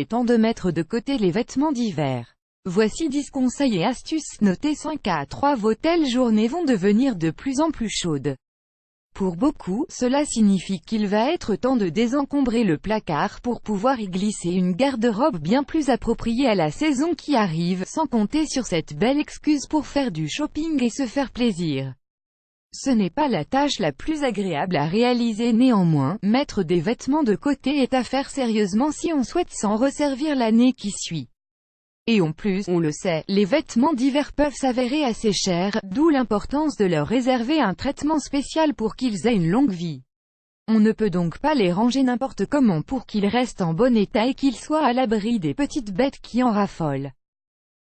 est temps de mettre de côté les vêtements d'hiver. Voici 10 conseils et astuces. Notez 5 à 3. Vos telles journées vont devenir de plus en plus chaudes. Pour beaucoup, cela signifie qu'il va être temps de désencombrer le placard pour pouvoir y glisser une garde-robe bien plus appropriée à la saison qui arrive, sans compter sur cette belle excuse pour faire du shopping et se faire plaisir. Ce n'est pas la tâche la plus agréable à réaliser. Néanmoins, mettre des vêtements de côté est à faire sérieusement si on souhaite s'en resservir l'année qui suit. Et en plus, on le sait, les vêtements d'hiver peuvent s'avérer assez chers, d'où l'importance de leur réserver un traitement spécial pour qu'ils aient une longue vie. On ne peut donc pas les ranger n'importe comment pour qu'ils restent en bon état et qu'ils soient à l'abri des petites bêtes qui en raffolent.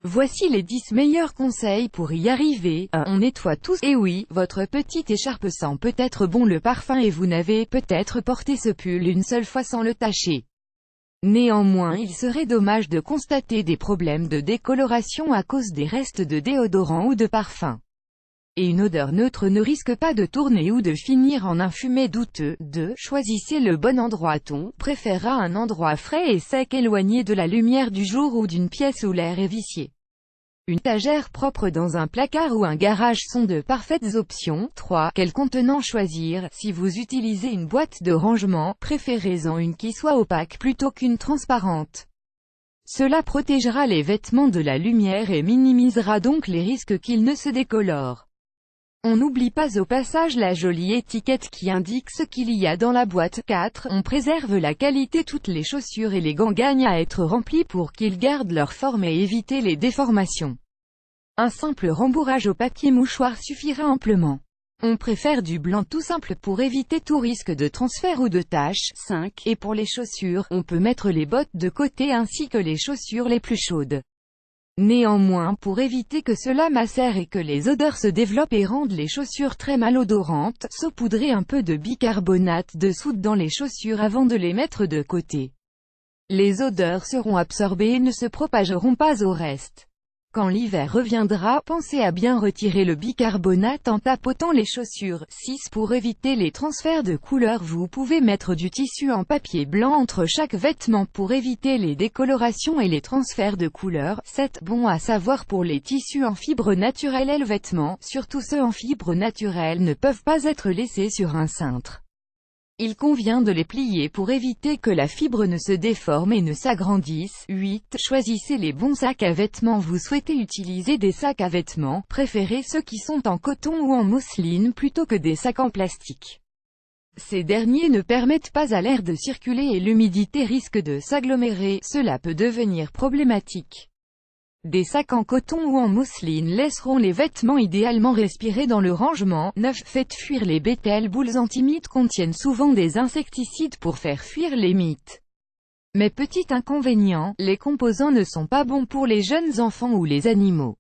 Voici les 10 meilleurs conseils pour y arriver. 1. On nettoie tous. Et oui, votre petite écharpe sent peut-être bon le parfum et vous n'avez peut-être porté ce pull une seule fois sans le tacher. Néanmoins, il serait dommage de constater des problèmes de décoloration à cause des restes de déodorant ou de parfum. Et une odeur neutre ne risque pas de tourner ou de finir en un fumet douteux. 2. Choisissez le bon endroit. On préférera un endroit frais et sec éloigné de la lumière du jour ou d'une pièce où l'air est vicié. Une étagère propre dans un placard ou un garage sont de parfaites options. 3. Quel contenant choisir? Si vous utilisez une boîte de rangement, préférez-en une qui soit opaque plutôt qu'une transparente. Cela protégera les vêtements de la lumière et minimisera donc les risques qu'ils ne se décolorent. On n'oublie pas au passage la jolie étiquette qui indique ce qu'il y a dans la boîte. 4. On préserve la qualité. Toutes les chaussures et les gants gagnent à être remplis pour qu'ils gardent leur forme et éviter les déformations. Un simple rembourrage au papier mouchoir suffira amplement. On préfère du blanc tout simple pour éviter tout risque de transfert ou de tache. 5. Et pour les chaussures, on peut mettre les bottes de côté ainsi que les chaussures les plus chaudes. Néanmoins, pour éviter que cela macère et que les odeurs se développent et rendent les chaussures très malodorantes, saupoudrez un peu de bicarbonate de soude dans les chaussures avant de les mettre de côté. Les odeurs seront absorbées et ne se propageront pas au reste. Quand l'hiver reviendra, pensez à bien retirer le bicarbonate en tapotant les chaussures. 6. Pour éviter les transferts de couleurs, vous pouvez mettre du tissu en papier blanc entre chaque vêtement pour éviter les décolorations et les transferts de couleurs. 7. Bon à savoir pour les tissus en fibre naturelle et le vêtement, surtout ceux en fibre naturelle, ne peuvent pas être laissés sur un cintre. Il convient de les plier pour éviter que la fibre ne se déforme et ne s'agrandisse. 8. Choisissez les bons sacs à vêtements. Vous souhaitez utiliser des sacs à vêtements, préférez ceux qui sont en coton ou en mousseline plutôt que des sacs en plastique. Ces derniers ne permettent pas à l'air de circuler et l'humidité risque de s'agglomérer, cela peut devenir problématique. Des sacs en coton ou en mousseline laisseront les vêtements idéalement respirer dans le rangement. 9. Faites fuir les bêtes. Les boules anti-mites contiennent souvent des insecticides pour faire fuir les mites. Mais petit inconvénient, les composants ne sont pas bons pour les jeunes enfants ou les animaux.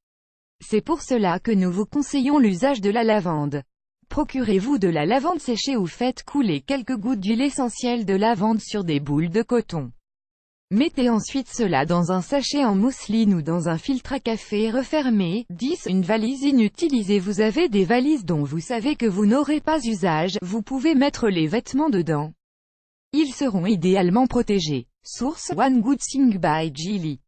C'est pour cela que nous vous conseillons l'usage de la lavande. Procurez-vous de la lavande séchée ou faites couler quelques gouttes d'huile essentielle de lavande sur des boules de coton. Mettez ensuite cela dans un sachet en mousseline ou dans un filtre à café refermé. 10. Une valise inutilisée. Vous avez des valises dont vous savez que vous n'aurez pas usage, vous pouvez mettre les vêtements dedans. Ils seront idéalement protégés. Source: One Good Thing by Jilly.